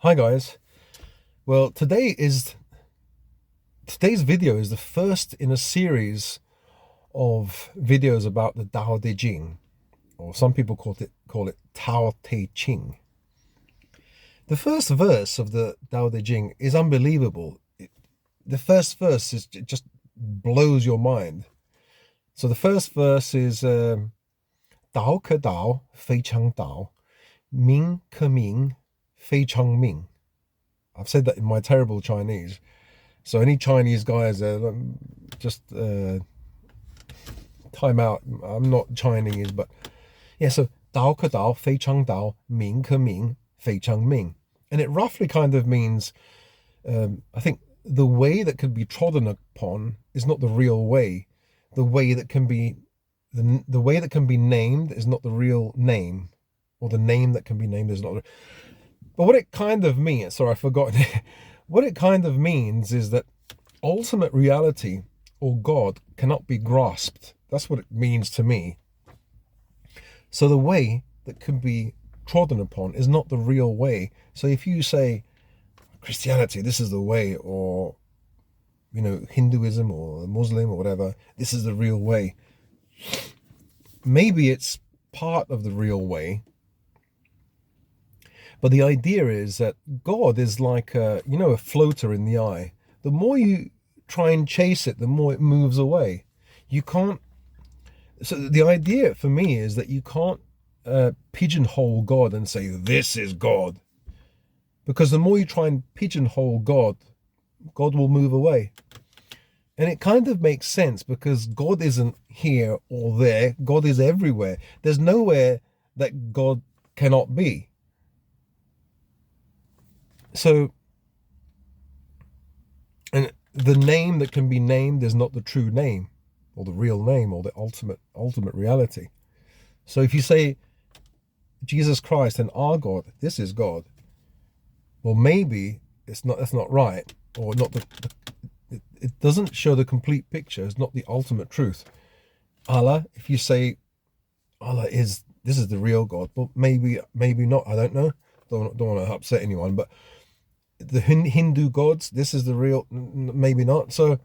Hi guys. Well, today's video is the first in a series of videos about the Tao Te Ching, or some people call it Tao Te Ching. The first verse of the Tao Te Ching is unbelievable. The first verse just blows your mind. So the first verse is Dao ke Dao, Fei Chang Dao, Ming ke Ming, Fei Chang Ming. I've said that in my terrible Chinese. So any Chinese guys, just time out. I'm not Chinese, but yeah. So Dao ke Dao, Fei Chang Dao, Ming ke Ming, Fei Chang Ming, and it roughly kind of means, I think, the way that can be trodden upon is not the real way. The way that can be, the way that can be named is not the real name, or the name that can be named is not. But what it kind of means, sorry, I forgot. What it kind of means is that ultimate reality or God cannot be grasped. That's what it means to me. So the way that can be trodden upon is not the real way. So if you say Christianity, this is the way, or Hinduism or Muslim or whatever, this is the real way. Maybe it's part of the real way. But the idea is that God is like a floater in the eye. The more you try and chase it, the more it moves away. You can't. So the idea for me is that you can't pigeonhole God and say this is God, because the more you try and pigeonhole God, God will move away. And it kind of makes sense, because God isn't here or there. God is everywhere. There's nowhere that God cannot be. So, and the name that can be named is not the true name, or the real name, or the ultimate reality. So if you say Jesus Christ and our God, this is God, well, maybe that's not right, or not it doesn't show the complete picture. It's not the ultimate truth. Allah, if you say this is the real God, well, maybe not. I don't know. Don't want to upset anyone, but the Hindu gods, this is the real, maybe not. So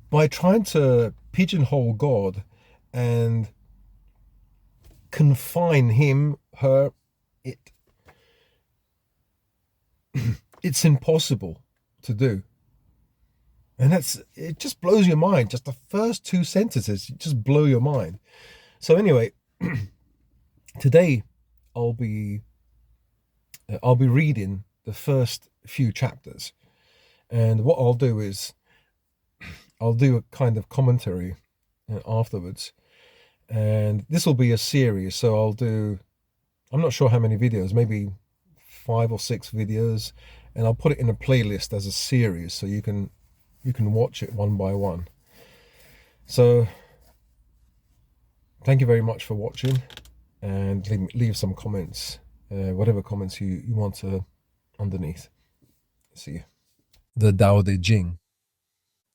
by trying to pigeonhole God and confine him, her, it's impossible to do. And it just blows your mind. Just the first two sentences just blow your mind. So anyway, today I'll be reading the first few chapters, and what I'll do is I'll do a kind of commentary afterwards, and this will be a series. So I'm not sure how many videos, maybe 5 or 6 videos, and I'll put it in a playlist as a series, so you can watch it one by one. So thank you very much for watching, and leave some comments, whatever comments you want to underneath. See you. The Tao Te Ching,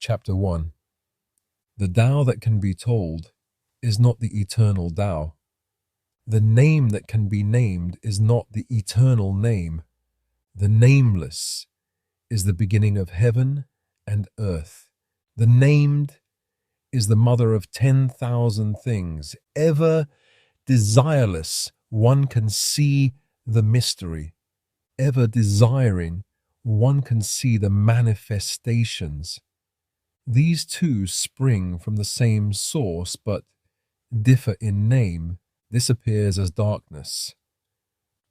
Chapter 1. The Tao that can be told is not the eternal Tao. The name that can be named is not the eternal name. The nameless is the beginning of heaven and earth. The named is the mother of 10,000 things. Ever desireless, one can see the mystery. Ever desiring, one can see the manifestations. These two spring from the same source, but differ in name. This appears as darkness.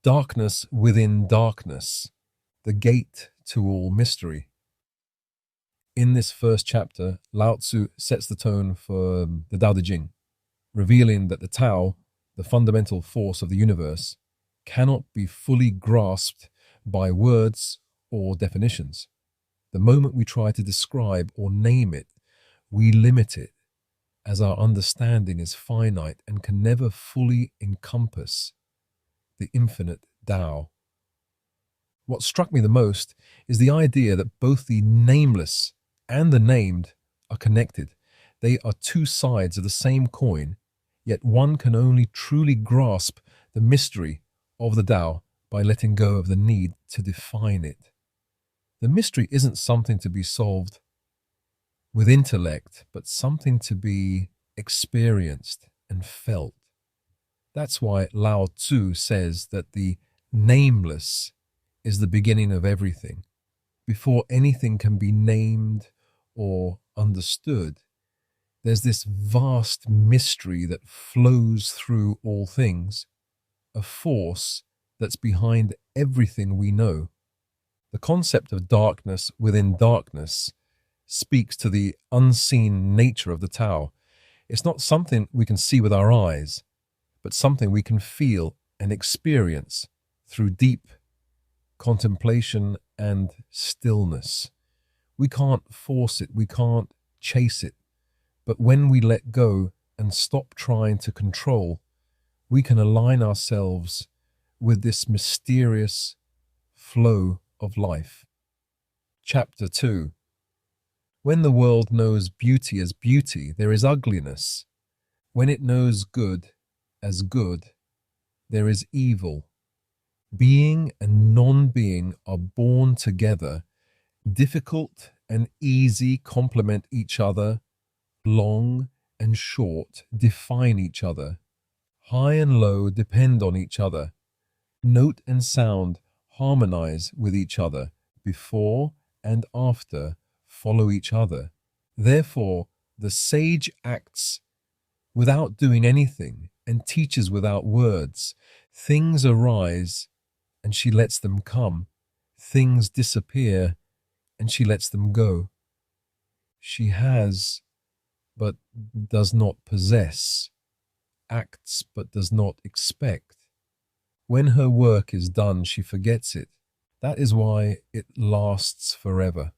Darkness within darkness, the gate to all mystery. In this first chapter, Lao Tzu sets the tone for the Tao Te Ching, revealing that the Tao, the fundamental force of the universe, cannot be fully grasped by words or definitions. The moment we try to describe or name it, we limit it, as our understanding is finite and can never fully encompass the infinite Tao. What struck me the most is the idea that both the nameless and the named are connected. They are two sides of the same coin, yet one can only truly grasp the mystery of the Tao by letting go of the need to define it. The mystery isn't something to be solved with intellect, but something to be experienced and felt. That's why Lao Tzu says that the nameless is the beginning of everything. Before anything can be named or understood, there's this vast mystery that flows through all things, a force that's behind everything we know. The concept of darkness within darkness speaks to the unseen nature of the Tao. It's not something we can see with our eyes, but something we can feel and experience through deep contemplation and stillness. We can't force it, we can't chase it, but when we let go and stop trying to control, we can align ourselves with this mysterious flow of life. Chapter 2. When the world knows beauty as beauty, there is ugliness. When it knows good as good, there is evil. Being and non-being are born together. Difficult and easy complement each other. Long and short define each other. High and low depend on each other. Note and sound harmonize with each other. Before and after follow each other. Therefore, the sage acts without doing anything and teaches without words. Things arise and she lets them come. Things disappear and she lets them go. She has but does not possess, acts but does not expect. When her work is done, she forgets it. That is why it lasts forever.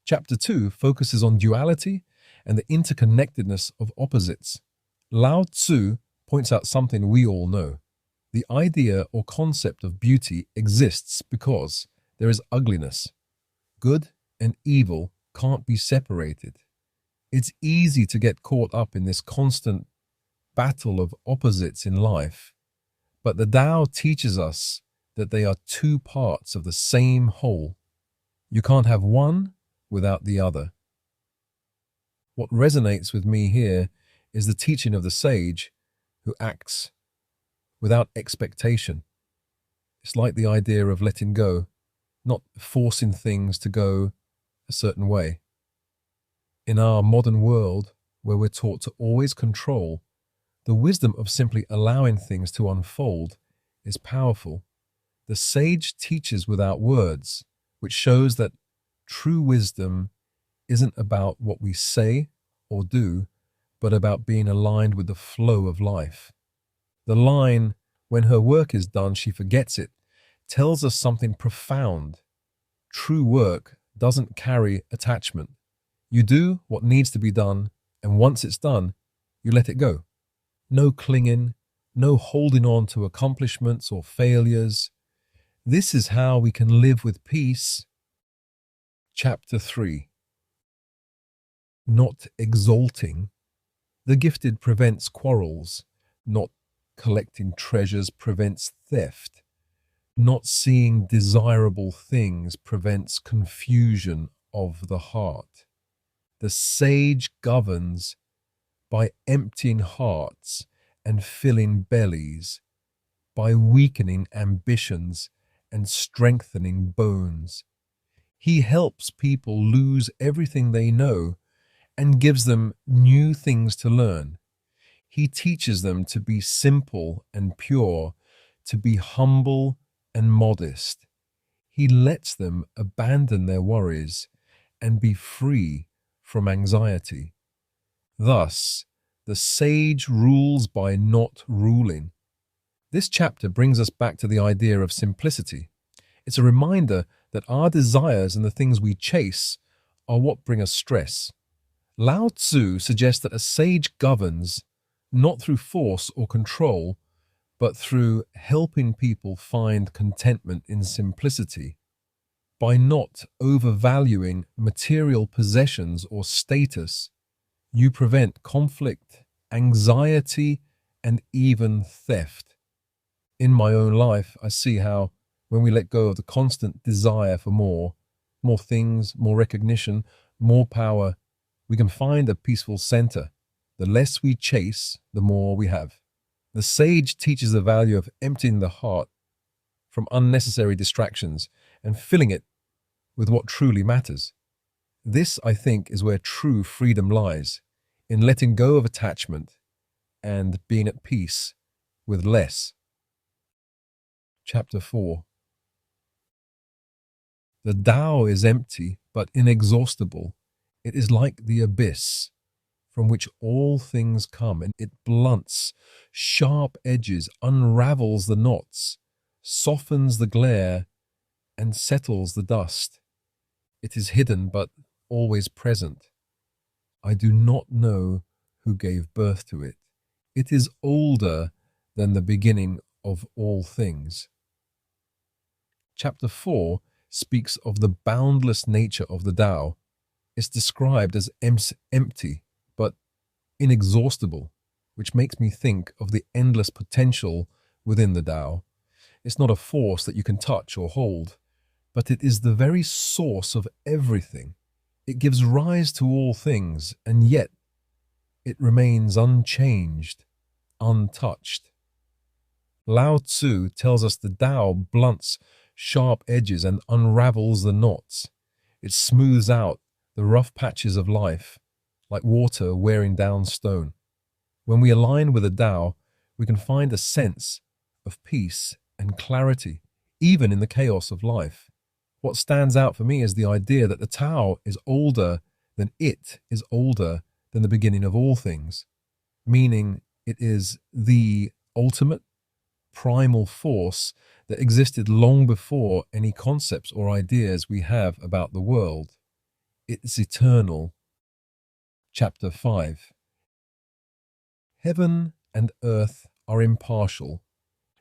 Chapter 2 focuses on duality and the interconnectedness of opposites. Lao Tzu points out something we all know. The idea or concept of beauty exists because there is ugliness. Good and evil can't be separated. It's easy to get caught up in this constant battle of opposites in life, but the Tao teaches us that they are two parts of the same whole. You can't have one without the other. What resonates with me here is the teaching of the sage who acts without expectation. It's like the idea of letting go, not forcing things to go a certain way. In our modern world, where we're taught to always control, the wisdom of simply allowing things to unfold is powerful. The sage teaches without words, which shows that true wisdom isn't about what we say or do, but about being aligned with the flow of life. The line, "When her work is done, she forgets it," tells us something profound. True work doesn't carry attachment. You do what needs to be done, and once it's done, you let it go. No clinging, no holding on to accomplishments or failures. This is how we can live with peace. Chapter 3. Not exalting. The gifted prevents quarrels. Not collecting treasures prevents theft. Not seeing desirable things prevents confusion of the heart. The sage governs by emptying hearts and filling bellies, by weakening ambitions and strengthening bones. He helps people lose everything they know and gives them new things to learn. He teaches them to be simple and pure, to be humble and modest. He lets them abandon their worries and be free from anxiety. Thus, the sage rules by not ruling. This chapter brings us back to the idea of simplicity. It's a reminder that our desires and the things we chase are what bring us stress. Lao Tzu suggests that a sage governs not through force or control, but through helping people find contentment in simplicity. By not overvaluing material possessions or status, you prevent conflict, anxiety, and even theft. In my own life, I see how when we let go of the constant desire for more things, more recognition, more power, we can find a peaceful center. The less we chase, the more we have. The sage teaches the value of emptying the heart from unnecessary distractions and filling it with what truly matters. This, I think, is where true freedom lies, in letting go of attachment and being at peace with less. Chapter 4. The Tao is empty but inexhaustible. It is like the abyss from which all things come, and it blunts sharp edges, unravels the knots, softens the glare, and settles the dust. It is hidden but always present. I do not know who gave birth to it. It is older than the beginning of all things. Chapter 4 speaks of the boundless nature of the Tao. It's described as empty but inexhaustible, which makes me think of the endless potential within the Tao. It's not a force that you can touch or hold, but it is the very source of everything. It gives rise to all things, and yet it remains unchanged, untouched. Lao Tzu tells us the Tao blunts sharp edges and unravels the knots. It smooths out the rough patches of life, like water wearing down stone. When we align with the Tao, we can find a sense of peace and clarity, even in the chaos of life. What stands out for me is the idea that the Tao is older than it is older than the beginning of all things, meaning it is the ultimate primal force that existed long before any concepts or ideas we have about the world. It's eternal. Chapter 5. Heaven and earth are impartial.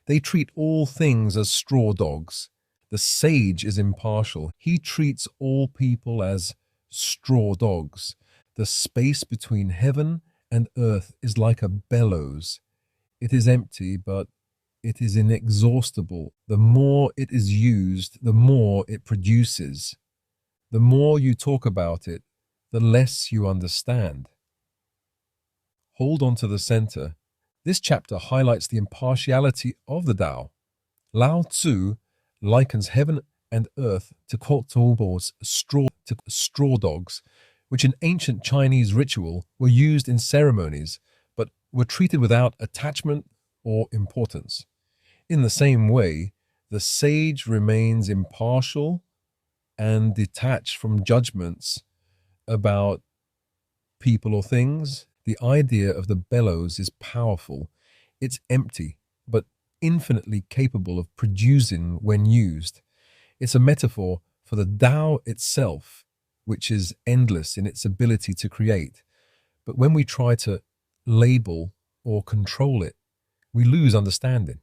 They treat all things as straw dogs. The sage is impartial. He treats all people as straw dogs. The space between heaven and earth is like a bellows. It is empty, but it is inexhaustible. The more it is used, the more it produces. The more you talk about it, the less you understand. Hold on to the center. This chapter highlights the impartiality of the Tao. Lao Tzu likens heaven and earth to straw dogs, which in ancient Chinese ritual were used in ceremonies, but were treated without attachment or importance. In the same way, the sage remains impartial and detached from judgments about people or things. The idea of the bellows is powerful. It's empty, but infinitely capable of producing when used. It's a metaphor for the Tao itself, which is endless in its ability to create. But when we try to label or control it, we lose understanding.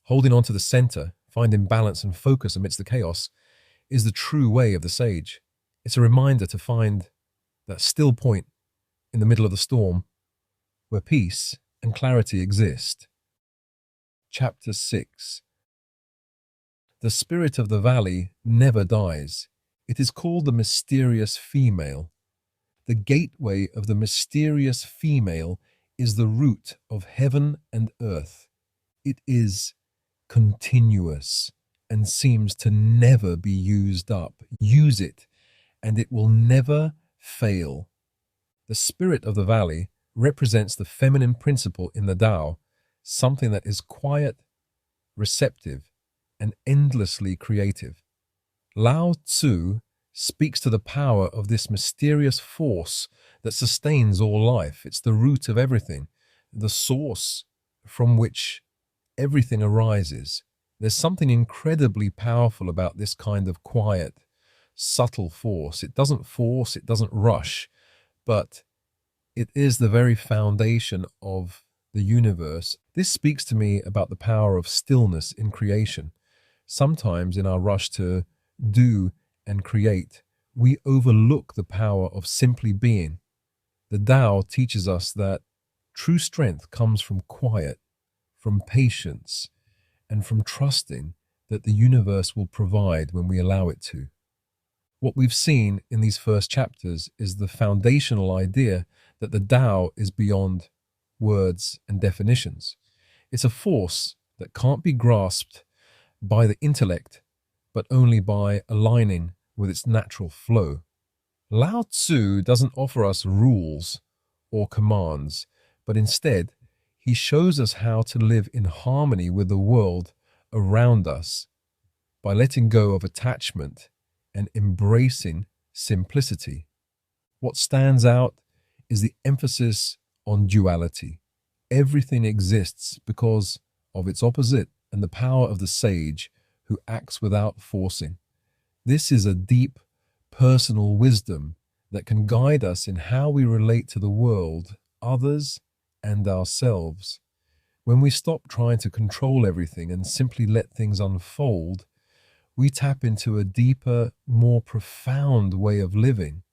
Holding on to the center, finding balance and focus amidst the chaos, is the true way of the sage. It's a reminder to find that still point in the middle of the storm where peace and clarity exist. Chapter 6. The spirit of the valley never dies. It is called the mysterious female. The gateway of the mysterious female is the root of heaven and earth. It is continuous and seems to never be used up. Use it, and it will never fail. The spirit of the valley represents the feminine principle in the Tao, something that is quiet, receptive, and endlessly creative. Lao Tzu speaks to the power of this mysterious force that sustains all life. It's the root of everything, the source from which everything arises. There's something incredibly powerful about this kind of quiet, subtle force. It doesn't force, it doesn't rush, but it is the very foundation of the universe. This speaks to me about the power of stillness in creation. Sometimes in our rush to do and create, we overlook the power of simply being. The Tao teaches us that true strength comes from quiet, from patience, and from trusting that the universe will provide when we allow it to. What we've seen in these first chapters is the foundational idea that the Tao is beyond words and definitions. It's a force that can't be grasped by the intellect, but only by aligning with its natural flow. Lao Tzu doesn't offer us rules or commands, but instead, he shows us how to live in harmony with the world around us by letting go of attachment and embracing simplicity. What stands out is the emphasis on duality. Everything exists because of its opposite and the power of the sage who acts without forcing. This is a deep personal wisdom that can guide us in how we relate to the world, others, and ourselves. When we stop trying to control everything and simply let things unfold, we tap into a deeper, more profound way of living.